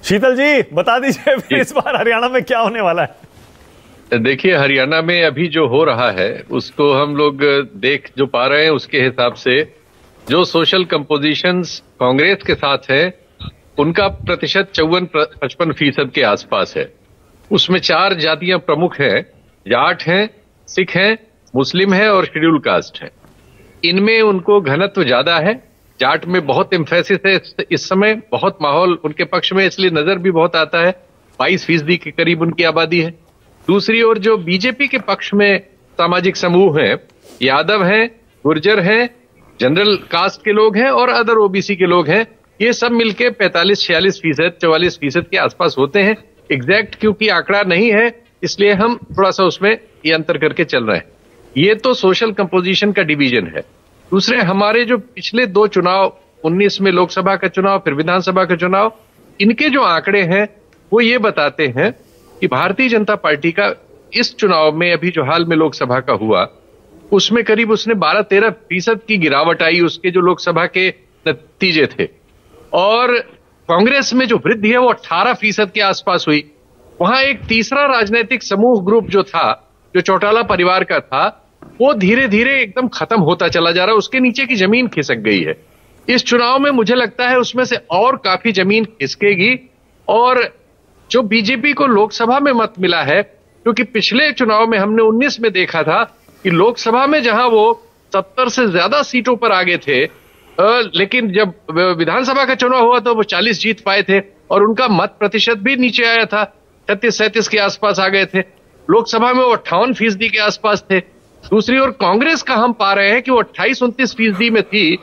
शीतल जी बता दीजिए फिर इस बार हरियाणा में क्या होने वाला है। देखिए, हरियाणा में अभी जो हो रहा है उसको हम लोग देख जो पा रहे हैं उसके हिसाब से जो सोशल कंपोजिशंस कांग्रेस के साथ है उनका प्रतिशत 54-55% के आसपास है। उसमें 4 जातियां प्रमुख हैं, जाट हैं, सिख हैं, मुस्लिम है और शेड्यूल कास्ट है। इनमें उनको घनत्व ज्यादा है। जाट में बहुत एम्फेसिस है इस समय, बहुत माहौल उनके पक्ष में, इसलिए नजर भी बहुत आता है। 22% के करीब उनकी आबादी है। दूसरी ओर जो बीजेपी के पक्ष में सामाजिक समूह हैं, यादव हैं, गुर्जर हैं, जनरल कास्ट के लोग हैं और अदर ओबीसी के लोग हैं, ये सब मिलके 45-46%, 44% के आसपास होते हैं। एग्जैक्ट क्योंकि आंकड़ा नहीं है इसलिए हम थोड़ा सा उसमें ये अंतर करके चल रहे हैं। ये तो सोशल कंपोजिशन का डिवीजन है। दूसरे हमारे जो पिछले 2 चुनाव, 19 में लोकसभा का चुनाव फिर विधानसभा का चुनाव, इनके जो आंकड़े हैं वो ये बताते हैं कि भारतीय जनता पार्टी का इस चुनाव में अभी जो हाल में लोकसभा का हुआ उसमें करीब उसने 12-13% की गिरावट आई, उसके जो लोकसभा के नतीजे थे। और कांग्रेस में जो वृद्धि है वो 18% के आसपास हुई। वहां एक तीसरा राजनीतिक समूह ग्रुप जो था, जो चौटाला परिवार का था, वो धीरे धीरे एकदम खत्म होता चला जा रहा है। उसके नीचे की जमीन खिसक गई है। इस चुनाव में मुझे लगता है उसमें से और काफी जमीन खिसकेगी। और जो बीजेपी को लोकसभा में मत मिला है, क्योंकि पिछले चुनाव में हमने 19 में देखा था कि लोकसभा में जहां वो 70 से ज्यादा सीटों पर आगे थे, लेकिन जब विधानसभा का चुनाव हुआ तो वो 40 जीत पाए थे और उनका मत प्रतिशत भी नीचे आया था, 36-37 के आसपास आ गए थे। लोकसभा में वो 58% के आसपास थे। दूसरी ओर कांग्रेस का हम पा रहे हैं कि वो 28-29% में थी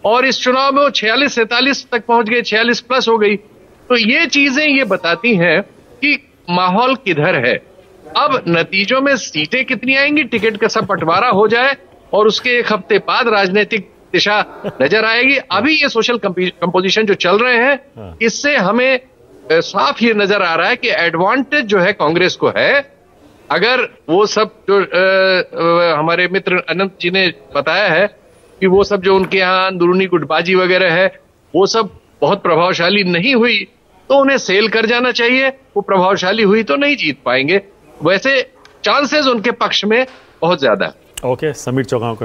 और इस चुनाव में वो 46-47 तक पहुंच गए, 46 प्लस हो गई। तो ये चीजें ये बताती हैं कि माहौल किधर है। अब नतीजों में सीटें कितनी आएंगी, टिकट का सब बंटवारा हो जाए और उसके 1 हफ्ते बाद राजनीतिक दिशा नजर आएगी। अभी ये सोशल कंपोजिशन जो चल रहे हैं इससे हमें साफ ये नजर आ रहा है कि एडवांटेज जो है कांग्रेस को है। अगर वो सब जो हमारे मित्र अनंत जी ने बताया है कि वो सब जो उनके यहाँ अंदरूनी गुटबाजी वगैरह है वो सब बहुत प्रभावशाली नहीं हुई तो उन्हें सेल कर जाना चाहिए। वो प्रभावशाली हुई तो नहीं जीत पाएंगे। वैसे चांसेस उनके पक्ष में बहुत ज्यादा है। ओके, समीर चौगांवकर।